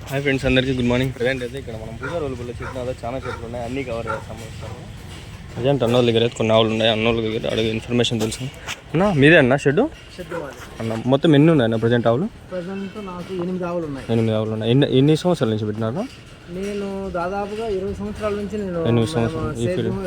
Hi friends, అందరికీ good morning. Present అయితే ఇక్కడ మనం పూజా రోజుల్లో చెట్లు చాలా చెట్లు ఉన్నాయి, అన్నీ కవర్ చేస్తాము. ప్రజెంట్ అన్నోళ్ళ దగ్గర అయితే కొన్ని ఆవులు ఉన్నాయి. అన్నోళ్ళ దగ్గర అడిగే ఇన్ఫర్మేషన్ తెలుసు అన్న. మీదే అన్న షెడ్ అన్న? మొత్తం ఎన్ని ఉన్నాయి అన్న ప్రజెంట్ ఆవులు? ప్రజెంట్ నాకు 8 ఆవులు ఉన్నాయి. 8 ఆవులు ఉన్నాయి. ఎన్ని సంవత్సరాల నుంచి పెట్టినారు? నేను దాదాపుగా 20 సంవత్సరాల నుంచి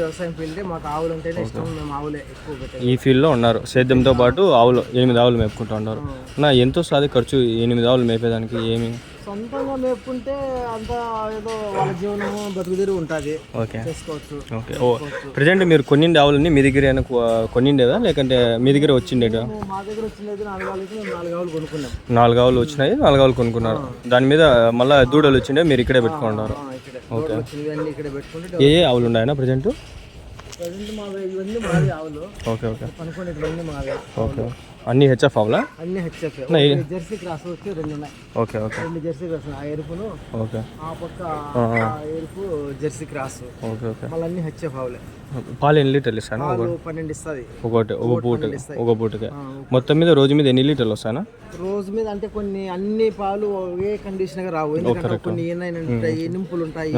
వ్యవసాయం ఫీల్డ్. మాకు ఆవులు అంటేనే ఇష్టం. మేము ఆవులే ఎక్కువ పెట్టాము. ఈ ఫీల్డ్లో ఉన్నారు. సేద్యంతో పాటు ఆవులు 8 ఆవులు మేపుకుంటూ ఉన్నారు. నా ఎంత వస్తుంది ఖర్చు 8 ఆవులు మేపేదానికి? ఏమి సొంతంగా మేపుకుంటే అంతా ఏదో వాళ్ళ జీవనము బతుకుదిరి ఉంటుంది. ఓకే, చేసుకోవచ్చు. ఓకే. ప్రజెంట్ మీరు కొన్నిండి ఆవులని మీ దగ్గర కొన్నిండేదా లేకంటే మీ దగ్గర వచ్చిండేదా? మా దగ్గర వచ్చిండేది 4 ఆవులకి 4 ఆవులు కొనుక్కున్నాం. 4 ఆవులు వచ్చినాయి, 4 ఆవులు కొనుక్కున్నారు. దాని మీద మళ్ళీ దూడలు వచ్చిండే మీరు ఇక్కడే పెట్టుకున్నారు. ఓకే. ఏ ఆవులు ఉన్నాయన్నా ప్రజెంట్? Okay, okay. ఓకే, అన్ని హెచ్ఎఫ్ ఆవులా? అన్ని హెచ్ఎఫ్. జెర్సీ క్రాస్ వచ్చి 2 ఉన్నాయి. Okay, okay. 2 జెర్సీ క్రాస్, ఆ ఎరుపును, ఓకే, ఆ పక్క ఎరుపు జెర్సీ క్రాస్. Okay, okay. మళ్ళీ అన్ని హెచ్ఎఫ్ ఆవులే. పాలు ఎన్ని లీటర్లు ఇస్తాను? 12 ఇస్తుంది ఒక పూటకి. మొత్తం మీద రోజు మీద ఎన్ని లీటర్లు వస్తానా? రోజు మీద అంటే కొన్ని అన్ని పాలు ఒకే కండిషన్ గా రావు. ఎందుకంటే కొన్ని ఉంటాయి, నింపులు ఉంటాయి,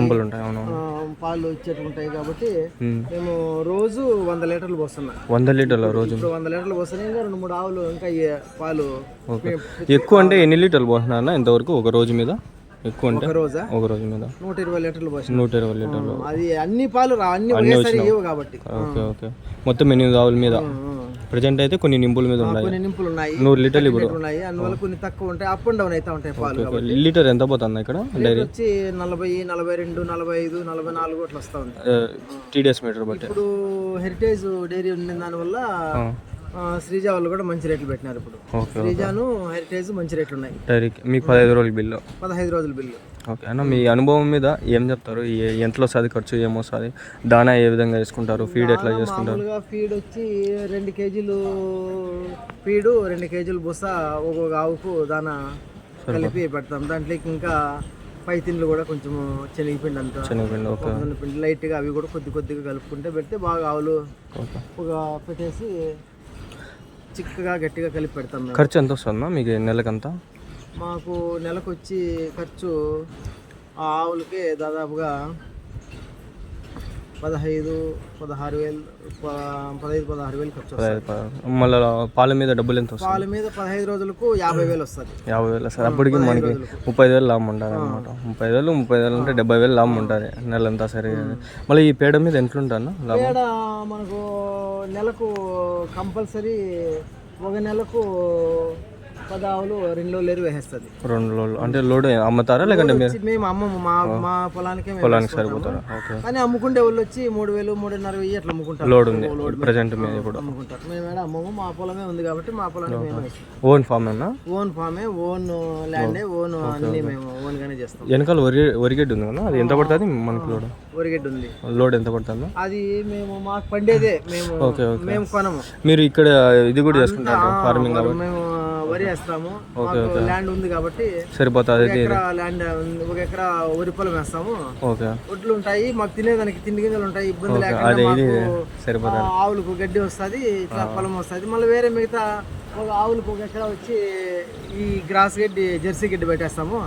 పాలు ఇచ్చేట్టు ఉంటాయి. కాబట్టి మేము రోజు 100 లీటర్లు పోస్తున్నాం. 100 లీటర్లు రోజు? 100 లీటర్లు పోస్తున్నాయి. ఇంకా 2-3 ఆవులు ఇంకా పాలు. ఎక్కువ అంటే ఎన్ని లీటర్లు పోస్తున్నా ఇంతవరకు ఒక రోజు మీద? ఎక్కువ అంటే ఒక రోజు మీద 120 లీటర్లు పోసిన. 120 లీటర్లు. అది అన్ని పాలు అన్ని ఒకేసారి ఇవ్వు కాబట్టి. Okay, okay. మొత్తం 8 ఆవుల మీద ప్రజెంట్ అయితే కొన్ని నింపుల మీద ఉన్నాయి. కొన్ని నింపులు ఉన్నాయి, 100 లీటర్లు ఇప్పుడు ఉన్నాయి. అందువల్ల కొన్ని తక్కువ ఉంటాయి, అప్ అండ్ డౌన్ అయితే ఉంటాయి పాలు. లీటర్ ఎంత పోతుంది ఇక్కడ? డైరీ వచ్చి 40, 42, 45, 44 అట్లా వస్తా ఉంది. టీడీఎస్ మీటర్ బట్టి. ఇప్పుడు హెరిటేజ్ డైరీ ఉన్న దానివల్ల శ్రీజా వాళ్ళు కూడా మంచి రేట్లు పెట్టినారు ఇప్పుడు. శ్రీజాను హెరిటేజ్ మంచి రేట్లు ఉన్నాయి. డైరీకి మీకు 15 రోజుల బిల్లు? 15 రోజుల బిల్లు. ఓకే అన్న, మీ అనుభవం మీద ఏం చెప్తారు? ఎంతలో వస్తుంది ఖర్చు, ఏమొస్తుంది? దానా ఏ విధంగా వేసుకుంటారు? ఫీడ్ ఎట్లా చేసుకుంటారు? ఫీడ్ వచ్చి 2 కేజీలు ఫీడు, 2 కేజీలు బుస ఒక్కొక్క ఆవుకు దానా కలిపి పెడతాం. దాంట్లోకి ఇంకా పై తిండ్లు కూడా కొంచెం శనగపిండి, అంతా శనగపిండి, ఓకే, పిండి లైట్గా అవి కూడా కొద్దిగా కలుపుకుంటే పెడితే బాగా ఆవులు ఒక పెట్టేసి చిక్కగా గట్టిగా కలిపి పెడతాం. ఖర్చు ఎంత వస్తుందా మీకు నెలకంతా? మాకు నెలకు వచ్చి ఖర్చు ఆ ఆవులకి దాదాపుగా 15-16 వేలు ఖర్చు. మళ్ళీ పాల మీద డబ్బులు ఎంత వస్తుంది? పాల మీద 15 రోజులకు 50,000 వస్తుంది. 50,000 వస్తుంది. అప్పటికి మనకి 30,000 లాభం ఉంటుంది అనమాట. 30,000 అంటే 70,000 లాభం ఉంటుంది నెలంతా. సరే, మళ్ళీ ఈ పేడ మీద ఎట్లుంటాను? పేడ మనకు నెలకు కంపల్సరీ ఒక నెలకు 10 ఆవులు 2 లోడ్లు ఎరువు వేసేస్తుంది. 2 లోడ్లు అంటే లోడ్ అమ్ముతారా లేకంటే మేము అమ్మము? మా పొలానికి సరిపోతారా? కానీ అమ్ముకుంటే వాళ్ళు వచ్చి 3,000, 3,500 అట్లా అమ్ముకుంటారు. లోడ్ ఉంది ప్రజెంట్ మీద ఇప్పుడు అమ్ముకుంటారు. మేము అమ్మము, మా పొలమే ఉంది కాబట్టి మా పొలానికి మేము ఓన్ ఫామ్ అన్నా? ఓన్ ఫామే, ఓన్ ల్యాండ్, ఓన్ అన్ని మేము ఓన్ గానే చేస్తాం. వెనకాల వరిగడ్డి ఉంది కదా, అది ఎంత పడుతుంది మనకి? లోడ్ వరిగడ్డి ఉంది. లోడ్ ఎంత పడుతుంది? అది మేము మాకు పండేదే, మేము కొనము. మీరు ఇక్కడ ఇది కూడా చేసుకుంటారు ఫార్మింగ్ కాబట్టి? మేము వరి వేస్తాము, ల్యాండ్ ఉంది కాబట్టి సరిపోతుంది. ల్యాండ్ 1 ఎకరా వరి పొలం వేస్తాము. ఒడ్లు ఉంటాయి మాకు, తినేదానికి తిండి గింజలు ఉంటాయి. ఇబ్బంది లేకుండా ఆవులకు గడ్డి వస్తుంది, ఇట్లా పొలం వస్తుంది. మళ్ళీ వేరే మిగతా ఒక ఆవులకు 1 ఎకరా వచ్చి ఈ గ్రాస్ గడ్డి, జెర్సీ గడ్డి పెట్టేస్తాము.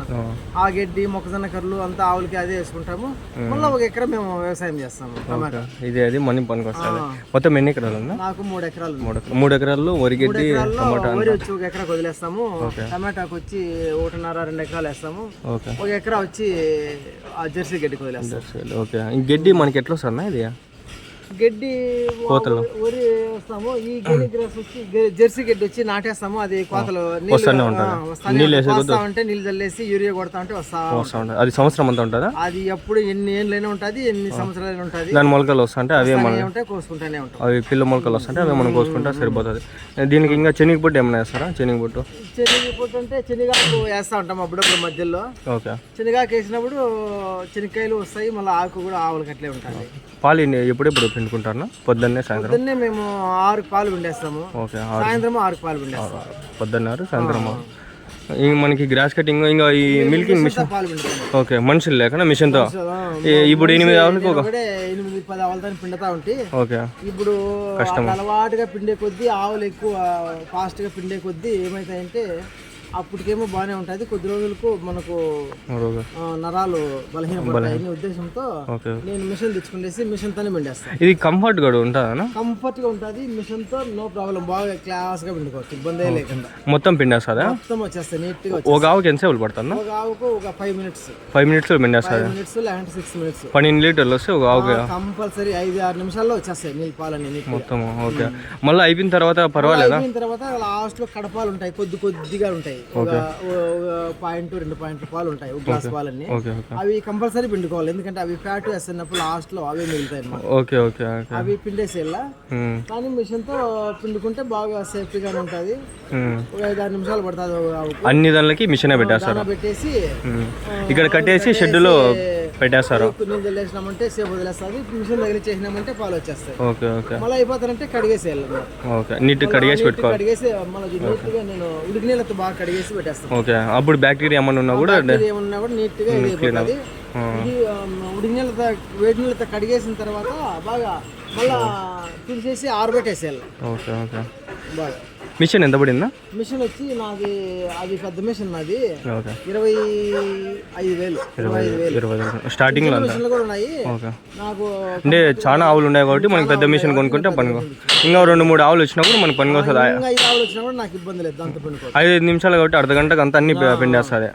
ఆ గడ్డి, మొక్కజొన్న కర్రలు అంతా ఆవులకి అదే వేసుకుంటాము. మళ్ళీ 1 ఎకరా మేము వ్యవసాయం చేస్తాము. ఇది అది మనీ పనికి వస్తుంది. మొత్తం ఎన్ని ఎకరాలు ఉందా? నాకు 3 ఎకరాలు. 3 ఎకరాల్లో వరి గడ్డి, వరి వచ్చి 1 ఎకరా వదిలేస్తాము. టమాటాకు వచ్చి 1.5-2 ఎకరాలు వేస్తాము. 1 ఎకరా వచ్చి ఆ జెర్సీ గడ్డికి వదిలేస్తాము. ఓకే, గడ్డి మనకి ఎట్లా వస్తుందా? ఇది గడ్డి వరి వేస్తాము. ఈ గెలి గ్రాస్ వచ్చి జెర్సీ గడ్డి వచ్చి నాటేస్తాము. అది కోతలు అంటే నీళ్ళు చల్లేసి యూరియా కొడతా ఉంటే వస్తా ఉంటుంది. అది సంవత్సరం అంతా ఉంటుందా? అది ఎప్పుడు ఎన్ని ఏళ్ళైనా ఉంటుంది, ఎన్ని సంవత్సరాలైనా ఉంటుంది. దాని మొలకలు వస్తుంటే అవే ఉంటాయి, కోసుకుంటానే ఉంటాం. అవి పిల్ల మొలకలు వస్తుంటే అవి మనం కోసుకుంటే సరిపోతుంది. దీనికి ఇంకా శనగపొట్టు ఏమైనా వేస్తారా? శనగపొట్టు అంటే శనగాకు వేస్తా ఉంటాం అప్పుడప్పుడు మధ్యలో. ఓకే, శనగాకు వేసినప్పుడు శనక్కాయలు వస్తాయి, మళ్ళీ ఆకు కూడా ఆవులకి అట్లే ఉంటుంది. పాలు ఎప్పుడెప్పుడు పిండుకుంటారా? పొద్దున్నే సాయంత్రం? మేము 6 పాలు పిండేస్తాము. ఓకే, సాయంత్రం 6 పాలు పిండేస్తాం. పొద్దున్న సాయంత్రం. మనకి గ్రాస్ కటింగ్ ఇంకా ఈ మిల్కింగ్ మిషన్. ఓకే, మనుషులు లేకుండా మిషన్తో ఇప్పుడు 8 ఆవులకి 8-10 ఆవులతో పిండుతా ఉంటే. ఓకే, ఇప్పుడు అలవాటుగా పిండే కొద్దీ ఆవులు ఎక్కువ ఫాస్ట్గా పిండే కొద్దీ ఏమవుతాయంటే అప్పటికేమో బాగానే ఉంటుంది, కొద్ది రోజులకు మనకు నరాలు బలహీనపడతాయని ఉద్దేశంతో నేను మిషన్ తెచ్చుకునేసి మిషన్ తోనే పిండేస్తాను. ఇది కంఫర్ట్ కూడా ఉంటుందా? కంఫర్ట్ గా ఉంటుంది, మిషన్ తో నో ప్రాబ్లం, బాగా క్లాస్ గా పిండుకోవచ్చు, ఇబ్బంది లేకుండా. మొత్తం పిండేస్తుందా? మొత్తం వచ్చేస్తాయి నీట్ గా. ఒక ఆవుకి ఎంతసేపు పడుతుందా? ఒక ఆవుకు ఒక 5 minutes 5 minutes లో పిండేస్తుంది. 5 minutes లేదంటే 6 minutes. 12 లీటర్లు వస్తే ఒక ఆవుకి కంపల్సరీ 5-6 నిమిషాల్లో వచ్చేస్తాయి నీళ్ళు పాలని మొత్తం. ఓకే, మళ్ళీ అయిపోయిన తర్వాత పర్వాలేదా? అయిపోయిన తర్వాత లాస్ట్ లో కడపాలు ఉంటాయి, కొద్దిగా ఉంటాయి, ఒక 1-2 పాయింట్లు పాలు ఉంటాయి, ఒక గ్లాస్ పాలన్నీ. అవి కంపల్సరీ పిండుకోవాలి, ఎందుకంటే అవి ఫ్యాట్ వేస్తున్నప్పుడు లాస్ట్ లో అవే మిగులుతాయి అన్నమాట. ఓకే ఓకే, అవి పిండేసేలా. కానీ మిషన్ తో పిండుకుంటే బాగా సేఫ్టీ గానే ఉంటది. ఒక 5-6 నిమిషాలు పడుతుంది. అన్ని దానికి మిషన్ పెట్టేస్తారు, పెట్టేసి ఇక్కడ కట్టేసి షెడ్ లో పెట్టేస్తారు. నీళ్ళు వదిలేసినామంటే సేపు వదిలేస్తుంది, మిషన్ తగిలిచ్చేసినామంటే పాలు వచ్చేస్తాయి. ఓకే ఓకే, మళ్ళీ అయిపోతారంటే కడిగేసేయాలి. ఓకే, నీట్ కడిగేసి పెట్టుకోవాలి. కడిగేసి మళ్ళీ నీట్ గా నేను ఉడికి నీళ్ళతో బాగా కడిగేసి పెట్టేస్తాను. ఓకే, అప్పుడు బ్యాక్టీరియా ఏమన్నా ఉన్నా కూడా నీట్ గా అయిపోతుంది. ఇది ఉడికి నీళ్ళతో వేడి నీళ్ళతో కడిగేసిన తర్వాత బాగా మళ్ళా తీసేసి ఆరబెట్టేసేయాలి. ఓకే ఓకే, బాగా. మిషన్ ఎంత పడిందా? మిషన్ వచ్చి నాది, అది పెద్ద మిషన్ నాది, 25,000 స్టార్టింగ్ లో మిషన్లు కూడా ఉన్నాయి నాకు. అంటే చాలా ఆవులు ఉన్నాయి కాబట్టి మనకి పెద్ద మిషన్ కొనుక్కుంటే పని. ఇంకా 2-3 ఆవులు వచ్చినప్పుడు మనకి పని వస్తుంది. 5 ఆవులు వచ్చినా కూడా నాకు ఇబ్బంది లేదు, దాంతో పిండుకో. 5 నిమిషాలు కాబట్టి అర్ధ గంటకు అంతా అన్ని పిండేస్తుంది.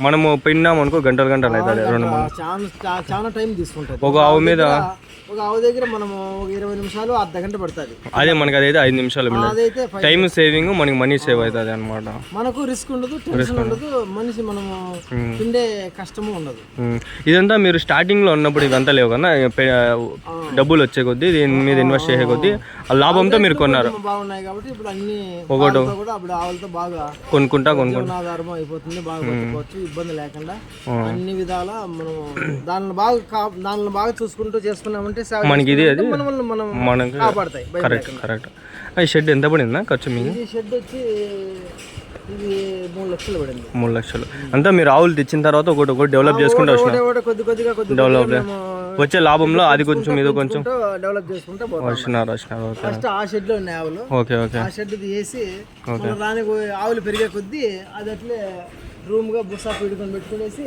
మనము పిండినాం అనుకో గంటలు అవుతుంది. 2-3 చాలా టైం తీసుకుంటుంది ఒక ఆవు మీద. ఒక ఆవు దగ్గర మనము 20 నిమిషాలు అర్ధ గంట పడుతుంది. అదే మనకి అదైతే 5 నిమిషాలు టైం సేవింగ్, మనకి మనీ సేవ్ అవుతుంది అనమాట. మనకు రిస్క్ ఉండదు, టెన్షన్ ఉండదు, మనిషి మనము పిండే కష్టము ఉండదు. ఇదంతా మీరు స్టార్టింగ్ లో ఉన్నప్పుడు ఇదంతా లేవు కదా, డబ్బులు వచ్చే కొద్దీ దీని మీద ఇన్వెస్ట్ చేసే కొద్దీ ఆ లాభంతో మీరు కొన్నారు. బాగున్నాయి కాబట్టి ఇప్పుడు అన్ని ఒకటి కూడా అప్పుడు ఆవులతో బాగా కొనుక్కుంటా ఆధారం అయిపోతుంది, బాగా కొట్టుకోవచ్చు, ఇబ్బంది లేకుండా అన్ని విధాలా మనం దానిని బాగా చూసుకుంటూ చేసుకున్నామంటే మనకి ఇది అది మనకి కాపాడతాయి. Correct correct. షెడ్ ఎంత పడిందా ఖర్చు మీకు? ఈ షెడ్ వచ్చి ఇది 3 లక్షలు పడింది. 3 లక్షలు అంతా మీరు ఆవులు తెచ్చిన తర్వాత ఒకటి డెవలప్ చేసుకుంటూ కొద్దిగా డెవలప్ వచ్చే లాభంలో అది కొంచెం ఇది కొంచెం డెవలప్ చేసుకుంటూ వచ్చినారు. ఫస్ట్ ఆ షెడ్ లో ఉన్నాయి ఆవులు. ఓకే ఓకే, ఆ షెడ్ తీసి రాని ఆవులు పెరిగే కొద్దీ అది అట్లే రూమ్ గా బుస్సా పీడుకొని పెట్టుకునేసి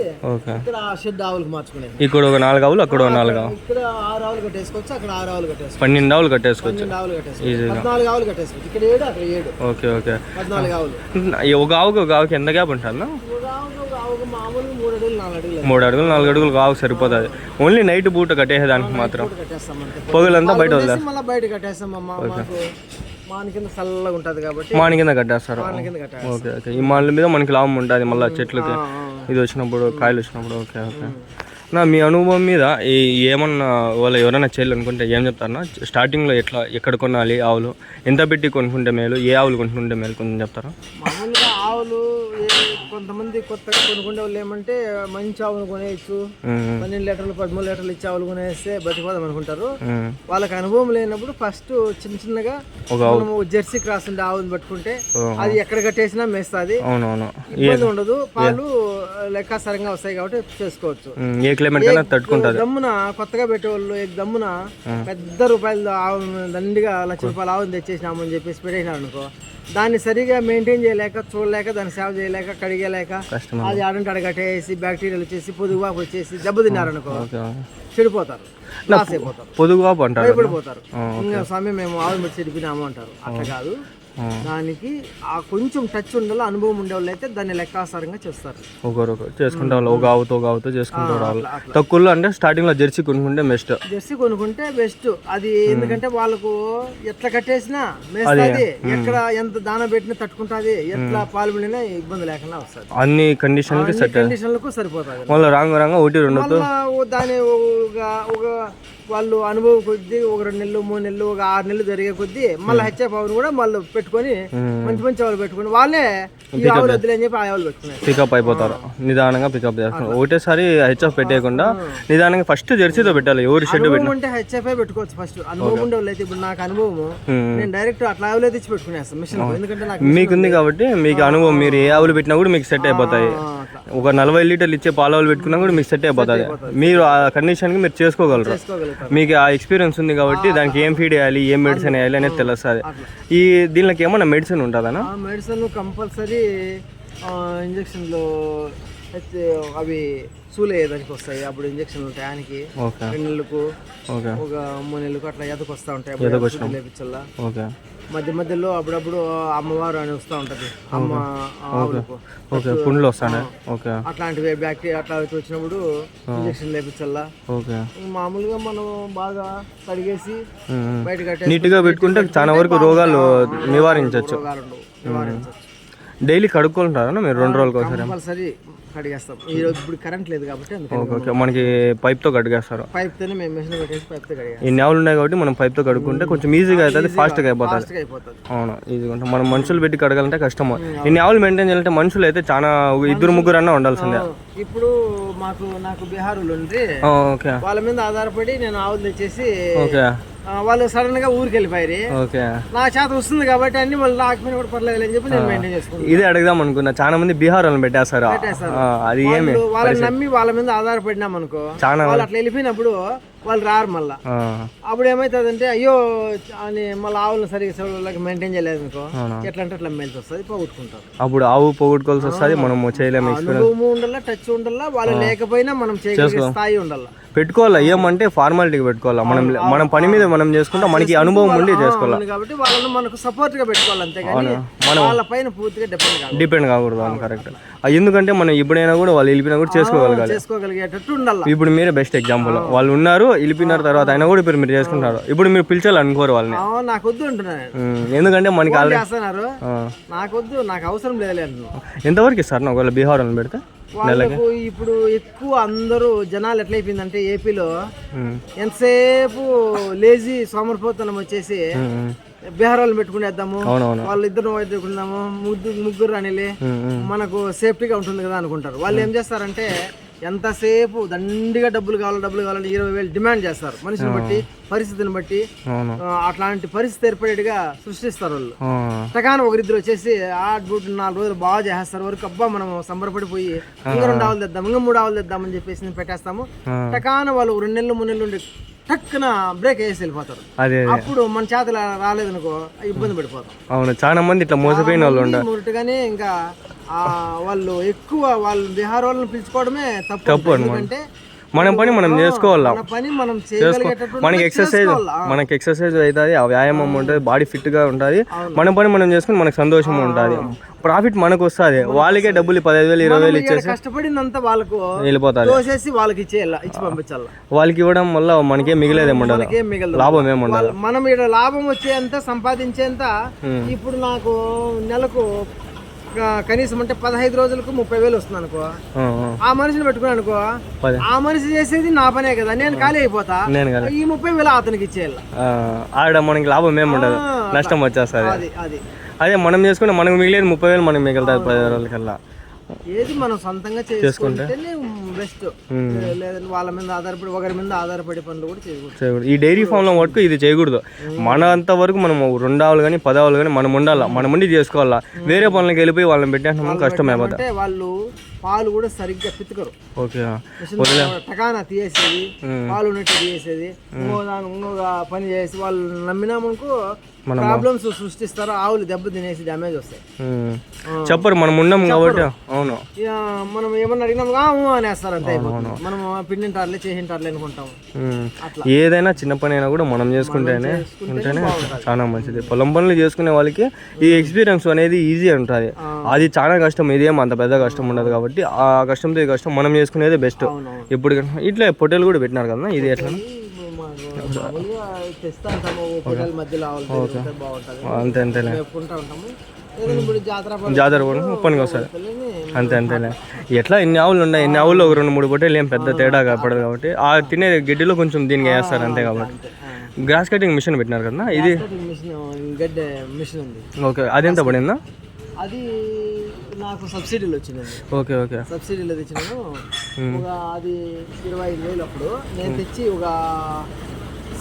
ఇక్కడ ఆ షెడ్ ఆవులకు మార్చుకునేది. ఇక్కడ ఒక 4 ఆవులు, అక్కడ 4 ఆవులు, ఇక్కడ 6 ఆవులు కట్టేసుకోవచ్చు, అక్కడ 6 ఆవులు కట్టేసుకోవచ్చు, 12 ఆవులు కట్టేసుకోవచ్చు, 14 ఆవులు కట్టేసుకోవచ్చు. ఇక్కడ 7, అక్కడ 7. ఓకే ఓకే, 14 ఆవులు. ఒక ఆవుకి ఎంత గ్యాప్ ఉంటుందా? మామూలుగా 3 అడుగులు 4 అడుగులు 3 అడుగులు 4 అడుగులు ఆవు సరిపోతుంది. ఓన్లీ నైట్ పూట కట్టేసేదానికి మాత్రం, పొగలంతా బయట వదిలేస్తాం, మళ్ళీ బయట కట్టేస్తాం. మాని కింద చల్లగా ఉంటుంది కాబట్టి మాని కింద కట్టేస్తారు. ఓకే ఓకే, ఈ మాల మీద మనకి లాభం ఉంటుంది మళ్ళీ చెట్లకి ఇది వచ్చినప్పుడు, కాయలు వచ్చినప్పుడు. ఓకే ఓకే, మీ అనుభవం మీద ఏమన్నా వాళ్ళు ఎవరైనా చేయాలనుకుంటే ఏం చెప్తారన్నా? స్టార్టింగ్లో ఎక్కడ కొనాలి ఆవులు, ఎంత పెట్టి కొనుక్కుంటే మేలు, ఏ ఆవులు కొనుక్కుంటే మేలు కొంచెం చెప్తారా? మామూలుగా ఆవులు కొంతమంది కొత్తగా కొనుక్కునే వాళ్ళు ఏమంటే మంచి ఆవులు కొనేయచ్చు, 12 లీటర్లు 13 లీటర్లు ఇచ్చే ఆవులు కొనేస్తే బతికిపోదాం అనుకుంటారు. వాళ్ళకి అనుభవం లేనప్పుడు ఫస్ట్ చిన్నగా మనము జెర్సీ క్రాస్ ఉండే ఆవుని పట్టుకుంటే అది ఎక్కడ కట్టేసినా మేస్తుంది, ఇబ్బంది ఉండదు, పాలు లెక్కాసరంగా వస్తాయి కాబట్టి చేసుకోవచ్చు. దమ్మున కొత్తగా పెట్టేవాళ్ళు దమ్మున పెద్ద రూపాయలు ఆవు దండిగా ₹1,00,000 ఆవుని తెచ్చేసినామని చెప్పేసి పెట్టేసినారు అనుకో, దాన్ని సరిగా మెయింటైన్ చేయలేక, చూడలేక, దాన్ని సేవ చేయలేక, కడిగలేక అది ఆడంటే అడగట్టేసి బ్యాక్టీరియాలు వచ్చేసి పొదుగుబాపు వచ్చేసి దెబ్బతిన్నారనుకో చెడిపోతారు, లాస్ అయిపోతారు, పొదుగుబాపు అంటారు, భయపడిపోతారు. ఇంకా స్వామి మేము ఆవులు పెట్టి చెడిపినాము అంటారు. అట్లా కాదు, దానికి ఆ కొంచెం టచ్ ఉండాలి, అనుభవం ఉండేవాళ్ళు అయితే దాన్ని లెక్కాసారంగా చేస్తారు. ఒకరు చేసుకుంటే వాళ్ళు ఒక ఆవుతో చేసుకుంటారు వాళ్ళు. తక్కువలో అంటే స్టార్టింగ్ లో జెర్సీ కొనుక్కుంటే బెస్ట్. జెర్సీ కొనుక్కుంటే బెస్ట్ అది, ఎందుకంటే వాళ్ళకు ఎట్లా కట్టేసినా మేస్తుంది, ఎక్కడ ఎంత దాన పెట్టినా తట్టుకుంటుంది, ఎట్లా పాలు పిండినా ఇబ్బంది లేకుండా వస్తుంది. అన్ని కండిషన్లకు సరిపోతుంది. మళ్ళీ రాంగ్ 1-2 దాని ఒక వాళ్ళు అనుభవం కొద్దీ 1 2 నెలలు 3 నెలలు 6 నెలలు జరిగే కొద్దీ మళ్ళీ హెచ్ఎఫ్ ఆవులు కూడా మళ్ళీ పెట్టుకొని మంచి ఆవులు పెట్టుకుని వాళ్ళే ఈ ఆవులు వద్దులే అని చెప్పి ఆ ఆవులు పెట్టుకున్నారు, పికప్ అయిపోతారు, నిదానంగా పికప్ చేస్తారు. ఒకటేసారి హెచ్ఎఫ్ పెట్టేయకుండా నిదానంగా ఫస్ట్ జెర్సీతో పెట్టాలి. ఎవరు షెడ్ అంటే హెచ్ఎఫ్ పెట్టుకోవచ్చు ఫస్ట్. అనుభవం ఉండే వాళ్ళు అయితే, ఇప్పుడు నాకు అనుభవం, నేను డైరెక్ట్ అట్లా ఆవులే తెచ్చి పెట్టుకునేస్తాను మిషన్, ఎందుకంటే నాకు మీకుంది కాబట్టి మీకు అనుభవం. మీరు ఏ ఆవులు పెట్టినా కూడా మీకు సెట్ అయిపోతాయి. ఒక 40 లీటర్లు ఇచ్చే పాల ఆవులు పెట్టుకున్నా కూడా మీకు సెట్ అయిపోతుంది. మీరు ఆ కండిషన్కి మీరు చేసుకోగలరు. మీకు ఆ ఎక్స్పీరియన్స్ ఉంది కాబట్టి దానికి ఏం ఫీడ్ వేయాలి, ఏం మెడిసిన్ వేయాలి అనేది తెలుస్తుంది. ఈ దీనికి ఏమన్నా మెడిసిన్ ఉంటుందన్నా? మెడిసిన్ కంపల్సరీ ఇంజక్షన్లు అయితే అవి సూలేదానికి వస్తాయి, అప్పుడు ఇంజక్షన్లు ఉంటాయి ఆయనకి. 2 నెలలకు ఒక 3 నెలలకు అట్లా ఎదకు వస్తూ ఉంటాయి, లేపించల్లా. మధ్య మధ్యలో అప్పుడప్పుడు అమ్మవారు అని వస్తూ ఉంటది, అమ్మ ఆవులకు పుండ్లు వస్తాయి, అట్లాంటివి బ్యాక్టీరియా అట్లా వచ్చినప్పుడు ఇంజక్షన్ లేపించల్లా. మామూలుగా మనం బాగా కడిగేసి బయట కట్టేసి నీట్ గా పెట్టుకుంటే చాలా వరకు రోగాలు నివారించవచ్చు. డైలీ కడుక్కుంటారా మీరు 2 రోజులకు ఒకసారి? కంపల్సరీ కడిగేస్తాం. ఈరోజు ఇప్పుడు కరెంట్ లేదు కాబట్టి మనకి పైప్ తో కడిగేస్తారు. పైప్ తోనే మేము మెషిన్ పెట్టేసి పైప్ తో కడిగేస్తాం. ఇన్ని ఆవులు ఉన్నాయి కాబట్టి మనం పైప్ తో కడుక్కుంటే కొంచెం ఈజీగా అవుతుంది, ఫాస్ట్ గా అయిపోతుంది. అవును, ఈజీగా ఉంటుంది. మనం మనుషులు పెట్టి కడగాలంటే కష్టం. ఇన్ని ఆవులు మెయింటైన్ చేయాలంటే మనుషులు అయితే చాలా 2-3 అన్నా ఉండాల్సిందే. ఇప్పుడు నాకు బీహార్లో ఉంది, వాళ్ళ మీద ఆధారపడి నేను ఆవులు తెచ్చేసి వాళ్ళు సడన్ గా ఊరికి వెళ్ళిపోయారు. నా చేత వస్తుంది కాబట్టి అన్ని వాళ్ళు రాకపోయినా కూడా పర్లేదు అని చెప్పి నేను మెయింటైన్ చేసుకుంటాను. ఇదే అడుగుదాం అనుకున్నా, చాలా మంది బీహార్ వాళ్ళని పెట్టేస్తారు. అది ఏమి వాళ్ళని నమ్మి వాళ్ళ మీద ఆధారపడినాం అనుకో, వాళ్ళు అట్లా వెళ్ళిపోయినప్పుడు వాళ్ళు రారు మళ్ళా. అప్పుడు ఏమైతుందంటే అయ్యో అని మళ్ళీ ఆవులను సరిగ్గా మెయింటైన్ చేయలేదు అనుకో, ఎట్లా అంటే అట్లా మెల్సి వస్తుంది, పోగొట్టుకుంటారు. అప్పుడు ఆవు పోగొట్టుకోవాల్సి వస్తుంది, మనం చేయలేము. అనుభవం ఉండాలా, టచ్ ఉండాలా, వాళ్ళు లేకపోయినా మనం చేయగలిగే స్థాయి ఉండాలా. పెట్టుకోవాలా, ఏమంటే ఫార్మాలిటీకి పెట్టుకోవాలా. మనం పని మీద మనం చేసుకుంటా, మనకి అనుభవం ఉండి చేసుకోవాలి కాబట్టి వాళ్ళని మనకు సపోర్ట్ గా పెట్టుకోవాలి, అంతేగాని వాళ్ళ పైన పూర్తిగా డిపెండ్ కాకూడదు. అవును, కరెక్ట్. ఎందుకంటే మనం ఎప్పుడైనా కూడా వాళ్ళు వెళ్ళిపోయినా కూడా చేసుకోగలిగేటట్టు ఉండాలి. ఇప్పుడు మీరే బెస్ట్ ఎగ్జాంపుల్. వాళ్ళు ఉన్నారు, వెళ్ళిపోయినారు, తర్వాత అయినా కూడా ఇప్పుడు మీరు చేసుకుంటారు. ఇప్పుడు మీరు పిలిచాలి అనుకోరు వాళ్ళని. నాకు వద్దు అంటున్నారు, ఎందుకంటే మనకి నాకు వద్దు, నాకు అవసరం లేదు. ఎంతవరకు ఇస్తారు ఒకవేళ బీహార్ వాళ్ళని పెడితే? వాళ్ళకు ఇప్పుడు ఎక్కువ అందరూ జనాలు ఎట్లయిపోయిందంటే ఏపీలో ఎంతసేపు లేజీ సోమరిపోతనం వచ్చేసి బీహార్ వాళ్ళని పెట్టుకునేద్దాము, వాళ్ళు ఇద్దరు పెట్టుకుందాము, ముగ్గురు అనిలే మనకు సేఫ్టీగా ఉంటుంది కదా అనుకుంటారు. వాళ్ళు ఏం చేస్తారంటే ఎంతసేపు దండిగా డబ్బులు కావాలని 20,000 డిమాండ్ చేస్తారు. మనిషిని బట్టి, పరిస్థితిని బట్టి అట్లాంటి పరిస్థితి ఏర్పడేట్టుగా సృష్టిస్తారు వాళ్ళు. టకాన ఒకరిద్దరు వచ్చేసి 4 రోజులు బాగా చేస్తారు వరకు, అబ్బా మనం సంబరపడిపోయి ఇంకా 2 ఆవులు తెద్దాం, ఇంకా 3 ఆవులు తెద్దామని చెప్పేసి పెట్టేస్తాము. టకాన వాళ్ళు 2 నెలలు 3 నెలలు ఉండి టక్కున బ్రేక్ వేసి వెళ్ళిపోతారు. అప్పుడు మన చేతులు రాలేదనుకో ఇబ్బంది పడిపోతాం. అవును, చాలా మంది ఇట్లా మోసపోయిన వాళ్ళు ఉంటారు. ఇంకా వాళ్ళు ఎక్కువ వాళ్ళు బీహార్ వాళ్ళని పిలుచుకోవడమే తప్పు. ఎందుకంటే మన పని మనం చేసుకోవాలా, మనకి ఎక్సర్సైజ్ అవుతుంది, ఆ వ్యాయామం ఉంటుంది, బాడీ ఫిట్ గా ఉంటుంది. మన పని మనం చేసుకుని మనకు సంతోషం ఉంటుంది, ప్రాఫిట్ మనకు వస్తుంది. వాళ్ళకే డబ్బులు 15,000 20,000 ఇచ్చేసి కష్టపడినంత వాళ్ళకు వెళ్ళిపోతారు, వాళ్ళకి ఇచ్చి పంపించాలి. వాళ్ళకి ఇవ్వడం వల్ల మనకేం మిగిలేదేమి ఉండదు, లాభం ఏమి ఉండదు. మనం ఇక్కడ లాభం వచ్చేంత సంపాదించేంత ఇప్పుడు నాకు నెలకు కనీసం అంటే 15 రోజులకు 30,000 వస్తుంది అనుకో, ఆ మనిషిని పెట్టుకుని అనుకో, ఆ మనిషి చేసేది నా పనే కదా, నేను ఖాళీ అయిపోతా, ఈ 30,000 అతనికి ఇచ్చేయాలి. ఆడ మనకి లాభం ఏమి ఉండదు, నష్టం వచ్చేస్తుంది. అదే మనం చేసుకుంటే మనకు మిగిలేదు 30,000 మనకి మిగులుతుంది 15 రోజులకల్లా. ఏది మనం సొంతంగా చేసుకుంటే బెస్ట్. లేదంటే వాళ్ళ మీద ఆధారపడి ఒకరి మీద ఆధారపడే పనులు కూడా చేయకూడదు. ఈ డైరీ ఫామ్ లో వరకు ఇది చేయకూడదు. మన అంత వరకు మనం 2 ఆవులు కానీ 10 ఆవులు కానీ మనం ఉండాలా, మనం ఉండి చేసుకోవాలా. వేరే పనులకి వెళ్ళిపోయి వాళ్ళని పెట్టేస్తాం కష్టం అయిపోతుంది. వాళ్ళు పాలు కూడా సరిగ్గా పితుకరు. ఓకే, టకానా తీసేది, పాలు ఉన్నట్టు తీసేది, ఇంకొక పని చేసి వాళ్ళు నమ్మినామనుకో ప్రాబ్లమ్స్ సృష్టిస్తారు. ఆవులు దెబ్బ తినేసి డ్యామేజ్ వస్తాయి. చెప్పరు, మనం ఉన్నాం కాబట్టి. అవును, మనం ఏమన్నా అడిగినాము అనేస్తారు, అంతే. మనం పిండింటారులే చేసింటారులే అనుకుంటాం. ఏదైనా చిన్న పని అయినా కూడా మనం చేసుకుంటేనే చాలా మంచిది. పొలం పనులు చేసుకునే వాళ్ళకి ఈ ఎక్స్పీరియన్స్ అనేది ఈజీ ఉంటుంది. అది చాలా కష్టం, ఇదేం అంత పెద్ద కష్టం ఉండదు కాబట్టి ఆ కష్టంతో ఈ కష్టం మనం చేసుకునేదే బెస్ట్. ఇప్పుడు ఇట్లా పొట్టేలు కూడా పెట్టినారు కదా, ఇది ఎట్లా అంతే అంతేలే, జాతర పనికి వస్తుంది అంతేలే. ఎట్లా ఎన్ని ఆవులు ఉన్నాయి, ఎన్ని ఆవులు 2-3 పొట్టేలు ఏం పెద్ద తేడా కాపడదు కాబట్టి ఆ తినే గడ్డిలో కొంచెం దీనికి వేస్తారు అంతే. కాబట్టి గ్రాస్ కటింగ్ మిషన్ పెట్టినారు కదా, ఇది ఓకే. అది ఎంత పడిందా? అది నాకు సబ్సిడీలో వచ్చిందండి. ఓకే ఓకే, సబ్సిడీలో తెచ్చినాను. అది 25,000 అప్పుడు నేను తెచ్చి ఒక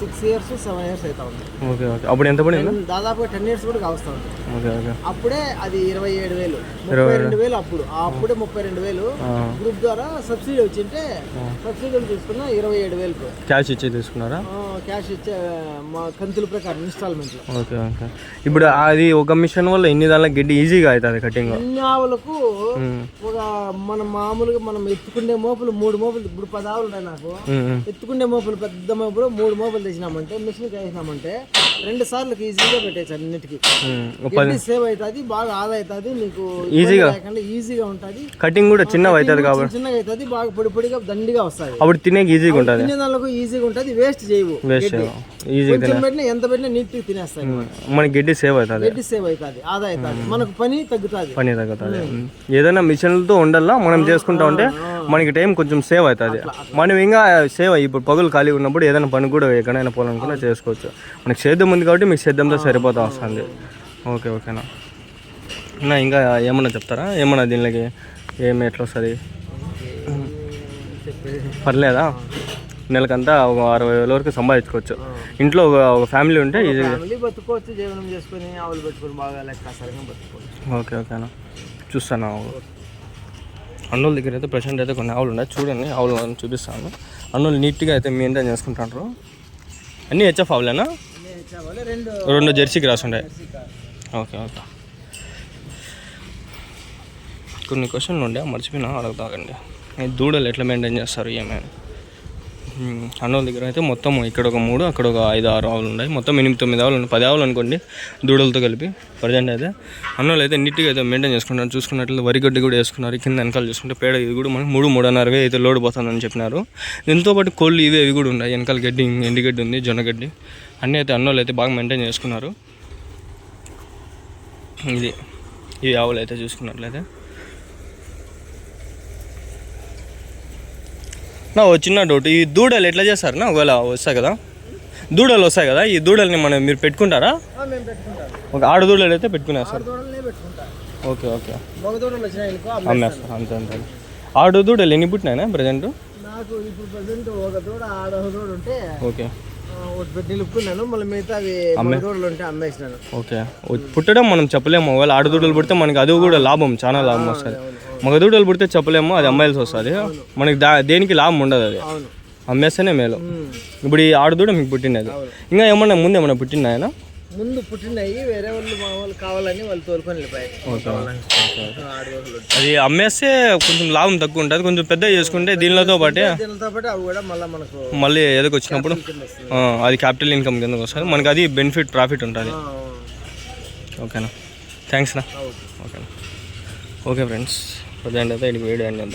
6 years 7 years అవుతా ఉంది. Okay okay. అప్పుడు ఎంత పడింది? దాదాపు 10 years కూడా కావస్తా ఉంది. Okay okay. అప్పుడే అది 27,000 32,000 అప్పుడే 32,000 గ్రూప్ ద్వారా సబ్సిడీ వచ్చింటే సబ్సిడీలు తీసుకున్న 27,000 క్యాష్ ఇచ్చి తీసుకున్నారా? క్యాష్ ఇచ్చే మా కంతుల ప్రకారం ఇన్స్టాల్మెంట్. Okay okay. ఇప్పుడు అది ఒక మిషన్ వల్ల ఎన్ని దానిలో గడ్డి ఈజీగా అవుతుంది కటింగ్? అన్ని ఆవులకు ఒక మనం మామూలుగా మనం ఎత్తుకునే మోపులు 3 మోపులు, ఇప్పుడు 10 ఆవులు ఉన్నాయి నాకు, ఎత్తుకునే మోపులు పెద్ద మోపులు 3 మోపులు తెచ్చినామంటే మిషన్కి వేసినామంటే 2 సార్లు ఈజీగా పెట్టేసి అన్నిటికీ సేవ్ అవుతుంది, బాగా ఆదా అవుతుంది, మీకు ఈజీగా ఉంటుంది. కటింగ్ కూడా చిన్నగా అవుతుంది కాబట్టి చిన్నగా అవుతుంది, బాగా పొడి పొడిగా దండిగా వస్తుంది. అప్పుడు తినేకి ఈజీగా ఉంటుంది, తినే దానికి ఈజీగా ఉంటుంది, వేస్ట్ చేయవు. కొంచెం పెట్టినా ఎంత పెట్టినా నీట్గా తినేస్తాయి. మనకి గడ్డి సేవ్ అవుతుంది, గడ్డి సేవ్ అవుతుంది, ఆదా అవుతుంది, మనకు పని తగ్గుతుంది. ఏదైనా మిషన్లతో ఉండాలా మనం చేసుకుంటా ఉంటే మనకి టైం కొంచెం సేవ్ అవుతుంది. మనం ఇంకా సేవ్ అయ్యి ఇప్పుడు పగులు ఖాళీ ఉన్నప్పుడు ఏదైనా పని కూడా ఎక్కడైనా పోవాలనుకున్నా చేసుకోవచ్చు. మనకి సేద్యం ఉంది కాబట్టి మీకు సేద్యంతో సరిపోతా వస్తుంది. ఓకే ఓకేనా. ఇంకా ఏమన్నా చెప్తారా? ఏమన్నా దీనికి ఏమి ఎట్లా వస్తుంది? పర్లేదా? నెలకంతా ఒక 60,000 వరకు సంపాదించుకోవచ్చు. ఇంట్లో ఒక ఫ్యామిలీ ఉంటే ఈజీగా బతుకోవచ్చు, జీవనం చేసుకుని ఆవులు పెట్టుకుని బాగా లెక్కసారిగా బతుకోవచ్చు. ఓకే ఓకేనా. చూస్తాను అన్నోళ్ళ దగ్గర అయితే ప్రశాంత్ అయితే కొన్ని ఆవులు ఉన్నాయి, చూడండి. ఆవులు చూపిస్తాను. అన్నోళ్ళు నీట్గా అయితే మెయింటైన్ చేసుకుంటారు. అన్నీ హెచ్ఎఫ్ ఆవులేనా? 2 జెర్సీ క్రాస్ ఉంటాయి. Okay okay. కొన్ని క్వశ్చన్లు ఉండే మర్చిపోయినా అడుగుతాకండి. దూడలు ఎట్లా మెయింటైన్ చేస్తారు ఏమైనా? అన్నోళ్ళ దగ్గర అయితే మొత్తం ఇక్కడ ఒక 3, అక్కడ ఒక 5-6 ఆవులు ఉన్నాయి. మొత్తం 8-9 ఆవులు ఉన్నాయి, 10 ఆవులు అనుకోండి దూడలతో కలిపి. ప్రజెంట్ అయితే అన్నోళ్ళు అయితే నీట్గా అయితే మెయింటైన్ చేసుకుంటారు. చూసుకున్నట్లయితే వరిగడ్డి కూడా వేసుకున్నారు. కింద వెనకాల చూసుకుంటే పేడ ఇది కూడా మనకి 3-3.5 అయితే లోడ్ పోతుందని చెప్పినారు. దీంతో పాటు కోళ్ళు ఇవి కూడా ఉన్నాయి. వెనకాల గడ్డి, ఎండుగడ్డి ఉంది, జొన్నగడ్డి అన్నీ అయితే అన్నోళ్ళు అయితే బాగా మెయింటైన్ చేసుకున్నారు. ఈ ఆవులు అయితే చూసుకున్నట్లయితే నా చిన్న డౌట్, ఈ దూడలు ఎట్లా చేస్తారు నా? ఒకవేళ వస్తాయి కదా దూడలు వస్తాయి కదా, ఈ దూడల్ని మీరు పెట్టుకుంటారా? ఒక ఆడు దూడలు అయితే పెట్టుకున్నారు సార్. Okay okay. అమ్మేస్తారు అంతే అంతే. ఆడు దూడలు ఎన్ని పుట్టినాయినా ప్రజెంట్? నాకు ఇప్పుడు ప్రజెంట్ ఒక దూడ ఆడ దూడ ఉంటే ఓకే నిలుపుకున్నాను, మళ్ళీ మిగతా దూడలు ఉంటే అమ్మేసినాను. ఓకే. పుట్టడం మనం చెప్పలేము. ఒకవేళ ఆడు దూడలు పుడితే మనకి అది కూడా లాభం, చాలా లాభం వస్తుంది. మగ దూడలు పుడితే చెప్పలేము, అది అమ్మాయిల్సి వస్తుంది. మనకి దేనికి లాభం ఉండదు, అది అమ్మేస్తేనే మేలు. ఇప్పుడు ఈ ఆడు దూడ మీకు పుట్టినది, ఇంకా ఏమన్నా ముందు ఏమన్నా పుట్టినాయనా? ముందు పుట్టినాయి, వేరే వాళ్ళు మా వాళ్ళు కావాలని వాళ్ళు తోలుకొని వెళ్ళిపోయాయి. అది అమ్మేస్తే కొంచెం లాభం తక్కువ ఉంటుంది, కొంచెం పెద్ద చేసుకుంటే దీనితో పాటే అవి కూడా మళ్ళీ ఏదోకి వచ్చినప్పుడు అది క్యాపిటల్ ఇన్కమ్ కిందకి వస్తుంది, మనకి అది బెనిఫిట్ ప్రాఫిట్ ఉంటుంది. ఓకేనా, థ్యాంక్స్ నా. ఓకేనా. ఓకే ఫ్రెండ్స్, ప్రజెంట్ అయితే వీడియో ఎండ్ చేద్దాం.